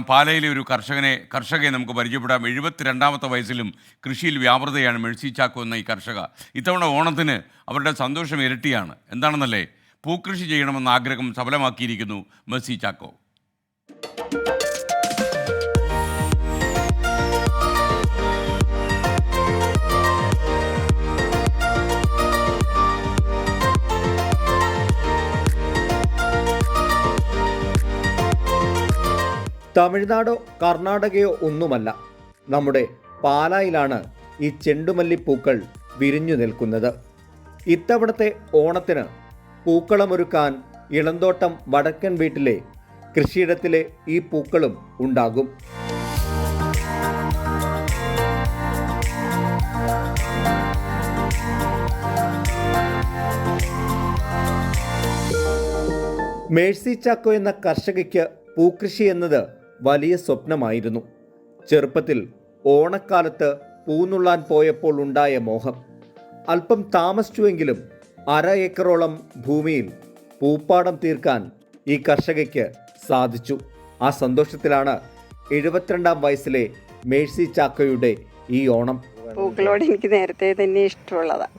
പാലയിലെ ഒരു കർഷകയെ നമുക്ക് പരിചയപ്പെടാം. 72ാമത്തെ വയസ്സിലും കൃഷിയിൽ വ്യാപൃതയാണ് മെഴ്സി ചാക്കോ എന്ന ഈ കർഷക. ഇത്തവണ ഓണത്തിന് അവരുടെ സന്തോഷം ഇരട്ടിയാണ്. എന്താണെന്നല്ലേ, പൂക്കൃഷി ചെയ്യണമെന്ന ആഗ്രഹം സഫലമാക്കിയിരിക്കുന്നു മെഴ്സി ചാക്കോ. തമിഴ്നാടോ കർണാടകയോ ഒന്നുമല്ല, നമ്മുടെ പാലായിലാണ് ഈ ചെണ്ടുമല്ലിപ്പൂക്കൾ വിരിഞ്ഞു നിൽക്കുന്നത്. ഇത്തവണത്തെ ഓണത്തിന് പൂക്കളമൊരുക്കാൻ ഇളന്തോട്ടം വടക്കൻ വീട്ടിലെ കൃഷിയിടത്തിലെ ഈ പൂക്കളും ഉണ്ടാകും. മേഴ്സി ചാക്കോ എന്ന കർഷകയ്ക്ക് പൂക്കൃഷി എന്നത് വലിയ സ്വപ്നമായിരുന്നു. ചെറുപ്പത്തിൽ ഓണക്കാലത്ത് പൂന്നുള്ളാൻ പോയപ്പോൾ ഉണ്ടായ മോഹം. അല്പം താമസിച്ചുവെങ്കിലും 1/2 ഏക്കറോളം ഭൂമിയിൽ പൂപ്പാടം തീർക്കാൻ ഈ കർഷകയ്ക്ക് സാധിച്ചു. ആ സന്തോഷത്തിലാണ് 72ാം വയസ്സിലെ മേഴ്സി ചാക്കോയുടെ ഈ ഓണം. പൂക്കളോട് എനിക്ക് നേരത്തെ തന്നെ ഇഷ്ടമുള്ളതാണ്.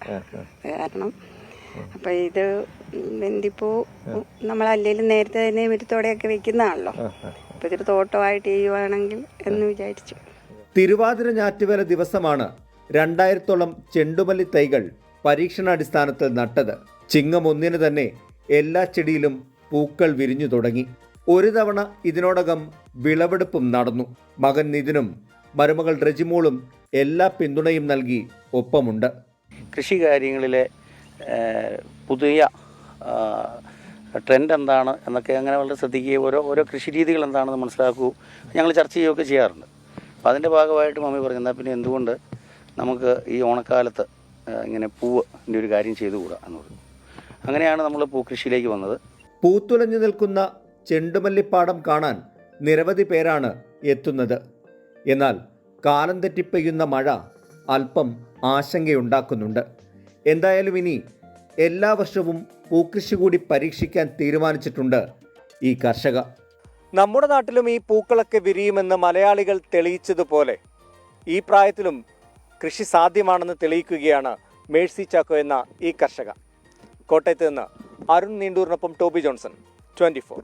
കാരണം അപ്പം ഇത് വെന്തിപ്പൂ നമ്മളല്ലേലും നേരത്തെ തന്നെ മിറ്റത്തോടെയൊക്കെ വെക്കുന്നതാണല്ലോ. അപ്പം ഇതൊരു തോട്ടമായിട്ട് ചെയ്യുവാണെങ്കിൽ എന്ന് വിചാരിച്ചു. തിരുവാതിര ഞാറ്റുവേല ദിവസമാണ് 2000-ഓളം ചെണ്ടുമല്ലി തൈകൾ പരീക്ഷണാടിസ്ഥാനത്തിൽ നട്ടത്. ചിങ്ങം 1-ന് തന്നെ എല്ലാ ചെടിയിലും പൂക്കൾ വിരിഞ്ഞു തുടങ്ങി. ഒരു തവണ ഇതിനോടകം വിളവെടുപ്പും നടന്നു. മകൻ നിതിനും മരുമകൾ റെജിമോളും എല്ലാ പിന്തുണയും നൽകി ഒപ്പമുണ്ട്. കൃഷി കാര്യങ്ങളിലെ പുതിയ ട്രെൻഡ് എന്താണ് എന്നൊക്കെ അങ്ങനെ വളരെ ശ്രദ്ധിക്കുകയും ഓരോ കൃഷി രീതികൾ എന്താണെന്ന് മനസ്സിലാക്കുകയും ഞങ്ങൾ ചർച്ച ചെയ്യുകയൊക്കെ ചെയ്യാറുണ്ട്. അപ്പോൾ അതിൻ്റെ ഭാഗമായിട്ട് മമ്മി പറഞ്ഞു, എന്നാൽ പിന്നെ എന്തുകൊണ്ട് നമുക്ക് ഈ ഓണക്കാലത്ത് ഇങ്ങനെ പൂവിൻ്റെ ഒരു കാര്യം ചെയ്തുകൂടാ എന്ന് പറഞ്ഞു. അങ്ങനെയാണ് നമ്മൾ പൂക്കൃഷിയിലേക്ക് വന്നത്. പൂത്തുലഞ്ഞു നിൽക്കുന്ന ചെണ്ടുമല്ലിപ്പാടം കാണാൻ നിരവധി പേരാണ് എത്തുന്നത്. എന്നാൽ കാലം തെറ്റിപ്പെയ്യുന്ന മഴ അല്പം ആശങ്കയുണ്ടാക്കുന്നുണ്ട്. എന്തായാലും ഇനി എല്ലാ വർഷവും പൂക്കൃഷി കൂടി പരീക്ഷിക്കാൻ തീരുമാനിച്ചിട്ടുണ്ട് ഈ കർഷക. നമ്മുടെ നാട്ടിലും ഈ പൂക്കളൊക്കെ വിരിയുമെന്ന് മലയാളികൾ തെളിയിച്ചതുപോലെ ഈ പ്രായത്തിലും കൃഷി സാധ്യമാണെന്ന് തെളിയിക്കുകയാണ് മേഴ്സി ചാക്കോ എന്ന ഈ കർഷക. കോട്ടയത്ത് നിന്ന് അരുൺ നീണ്ടൂരിനൊപ്പം ടോബി ജോൺസൺ, 24.